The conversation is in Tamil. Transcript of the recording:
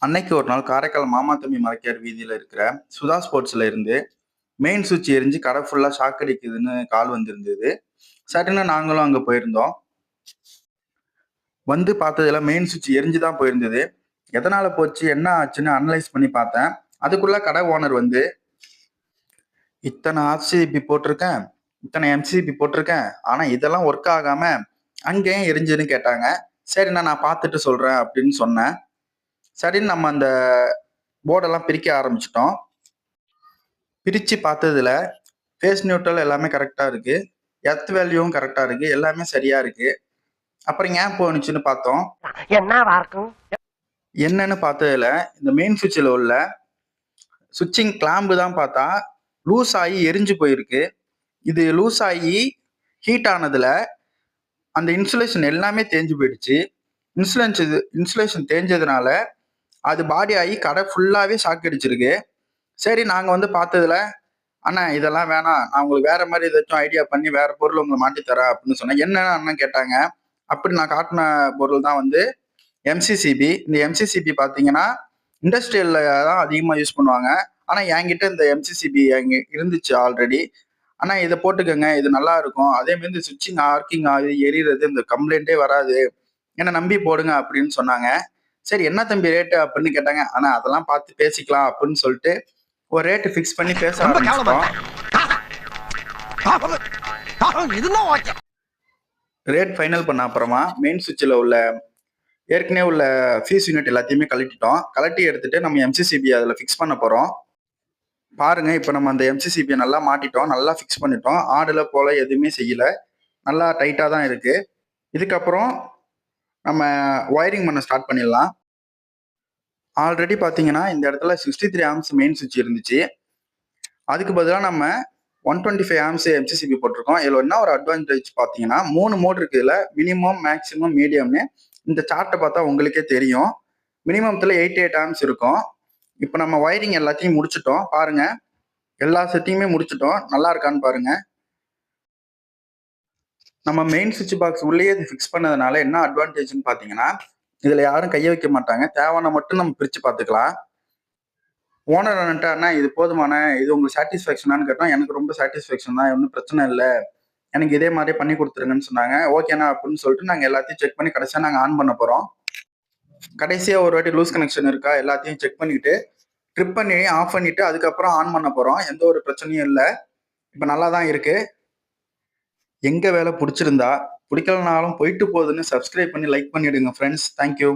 அன்னைக்கு ஒரு நாள் காரைக்கால் மாமா தம்பி மரக்கார் வீதியில இருக்கிற சுதா ஸ்போர்ட்ஸ்ல இருந்து மெயின் சுவிட்ச் எரிஞ்சு கடை ஃபுல்லா ஷாக் அடிக்குதுன்னு கால் வந்திருந்தது. சட்டுன்னு நாங்களும் அங்க போயிருந்தோம். வந்து பார்த்ததுல மெயின் சுவிட்ச் எரிஞ்சு தான் போயிருந்தது. எதனால போச்சு, என்ன ஆச்சுன்னு அனலைஸ் பண்ணி பார்த்தேன். அதுக்குள்ள கடை ஓனர் வந்து, இத்தனை ஆர்சிபி போட்டிருக்கேன், இத்தனை எம்சிபி போட்டிருக்கேன், ஆனா இதெல்லாம் ஒர்க் ஆகாம அங்கேயும் எரிஞ்சுன்னு கேட்டாங்க. சரிண்ணா நான் பார்த்துட்டு சொல்றேன் அப்படின்னு சொன்னேன். சரின்னு நம்ம அந்த போர்டெல்லாம் பிரிக்க ஆரம்பிச்சிட்டோம். பிரிச்சு பார்த்ததுல ஃபேஸ் நியூட்ரல் எல்லாமே கரெக்டா இருக்கு. எர்த் வேல்யூவும் கரெக்டா இருக்கு. எல்லாமே சரியா இருக்கு. அப்புறம் ஏன் போனுச்சுன்னு பார்த்தோம். என்னன்னு பார்த்ததுல இந்த மெயின் சுவிட்சில் உள்ள சுவிட்சிங் கிளாம்பு தான் பார்த்தா லூஸ் ஆகி எரிஞ்சு போயிருக்கு. இது லூஸ் ஆகி ஹீட் ஆனதுல அந்த இன்சுலேஷன் எல்லாமே தேஞ்சு போயிடுச்சு. இன்சுலேஷன் தேஞ்சதுனால அது பாடி ஆகி கடை ஃபுல்லாவே ஷாக் அடிச்சிருக்கு. சரி நாங்க வந்து பார்த்ததுல, அண்ணா இதெல்லாம் வேணாம், நான் உங்களுக்கு வேற மாதிரி ஏதாச்சும் ஐடியா பண்ணி வேற பொருள் உங்களுக்கு மாட்டி தரேன் அப்படின்னு சொன்னேன். என்னன்னு அண்ணன் கேட்டாங்க. அப்படி நான் காட்டின பொருள் தான் வந்து எம்சிசிபி. இந்த எம்சிசிபி பார்த்தீங்கன்னா இண்டஸ்ட்ரியல்ல தான் அதிகமாக யூஸ் பண்ணுவாங்க. ஆனால் என்கிட்ட இந்த எம்சிசிபி அங்கே இருந்துச்சு ஆல்ரெடி. ஆனால் இதை போட்டுக்கோங்க, இது நல்லா இருக்கும். அதே மாதிரி இந்த சுவிட்சிங் ஆர்க்கிங் ஆகி எரியறது இந்த கம்ப்ளைண்ட்டே வராது, என்னை நம்பி போடுங்க அப்படின்னு சொன்னாங்க. சரி என்ன தம்பி ரேட்டு அப்படின்னு கேட்டாங்க. ஆனால் அதெல்லாம் பார்த்து பேசிக்கலாம் அப்படின்னு சொல்லிட்டு ஒரு ரேட்டு ஃபிக்ஸ் பண்ணி பேச ஆரம்பிச்சிட்டோம். ரேட் ஃபைனல் பண்ண அப்புறமா மெயின் சுவிட்சில் உள்ள ஏற்கனவே உள்ள ஃபீஸ் யூனிட் எல்லாத்தையுமே கழட்டிட்டோம். கழட்டி எடுத்துட்டு நம்ம எம்சிசிபி அதில் ஃபிக்ஸ் பண்ண போகிறோம். பாருங்க, இப்போ நம்ம அந்த எம்சிசிபியை நல்லா மாட்டிட்டோம், நல்லா ஃபிக்ஸ் பண்ணிட்டோம். ஆடல போல எதுவுமே செய்யல, நல்லா டைட்டாக தான் இருக்கு. இதுக்கப்புறம் நம்ம ஒயரிங் பண்ண ஸ்டார்ட் பண்ணிடலாம். ஆல்ரெடி பார்த்தீங்கன்னா இந்த இடத்துல 63 ஆம்ஸ் மெயின் சுவிட்ச் இருந்துச்சு. அதுக்கு பதிலாக நம்ம 125 ஆம்ஸ் எம்சிசிபி போட்டிருக்கோம். இதில் என்ன ஒரு அட்வான்டேஜ் பார்த்தீங்கன்னா 3 மோட் இருக்கு. இதில் மினிமம், மேக்ஸிமம், மீடியம்னு. இந்த சார்ட்டை பார்த்தா உங்களுக்கே தெரியும். மினிமத்தில் 88 ஆம்ஸ் இருக்கும். இப்போ நம்ம ஒயரிங் எல்லாத்தையும் முடிச்சிட்டோம். பாருங்க, எல்லா செட்டிங்குமே முடிச்சிட்டோம். நல்லா இருக்கான்னு பாருங்க. நம்ம மெயின் சுவிட்ச் பாக்ஸ் உள்ளேயே இது ஃபிக்ஸ் பண்ணதுனால என்ன அட்வான்டேஜ்னு பார்த்தீங்கன்னா, இதில் யாரும் கையை வைக்க மாட்டாங்க. தேவையான மட்டும் நம்ம பிரித்து பார்த்துக்கலாம். ஓனர் வந்துட்டாருன்னா இது போதுமான, இது உங்களுக்கு சாட்டிஸ்ஃபேக்ஷனானு கேட்டோம். எனக்கு ரொம்ப சாட்டிஸ்ஃபேக்ஷன் தான், ஒன்றும் பிரச்சனை இல்லை, எனக்கு இதே மாதிரி பண்ணி கொடுத்துருங்கன்னு சொன்னாங்க. ஓகேண்ணா அப்படின்னு சொல்லிட்டு நாங்கள் எல்லாத்தையும் செக் பண்ணி கடைசியாக நாங்கள் ஆன் பண்ண போகிறோம். கடைசியாக ஒரு வாட்டி லூஸ் கனெக்ஷன் இருக்கா எல்லாத்தையும் செக் பண்ணிட்டு ட்ரிப் பண்ணி ஆஃப் பண்ணிட்டு அதுக்கப்புறம் ஆன் பண்ண போகிறோம். எந்த ஒரு பிரச்சனையும் இல்லை. இப்போ நல்லா தான் இருக்கு. எங்க வேலை பிடிச்சிருந்தா, பிடிக்கலனாலும் போயிட்டு போகுதுன்னு சப்ஸ்கிரைப் பண்ணி லைக் பண்ணிடுங்க ஃப்ரெண்ட்ஸ். தேங்க்யூ.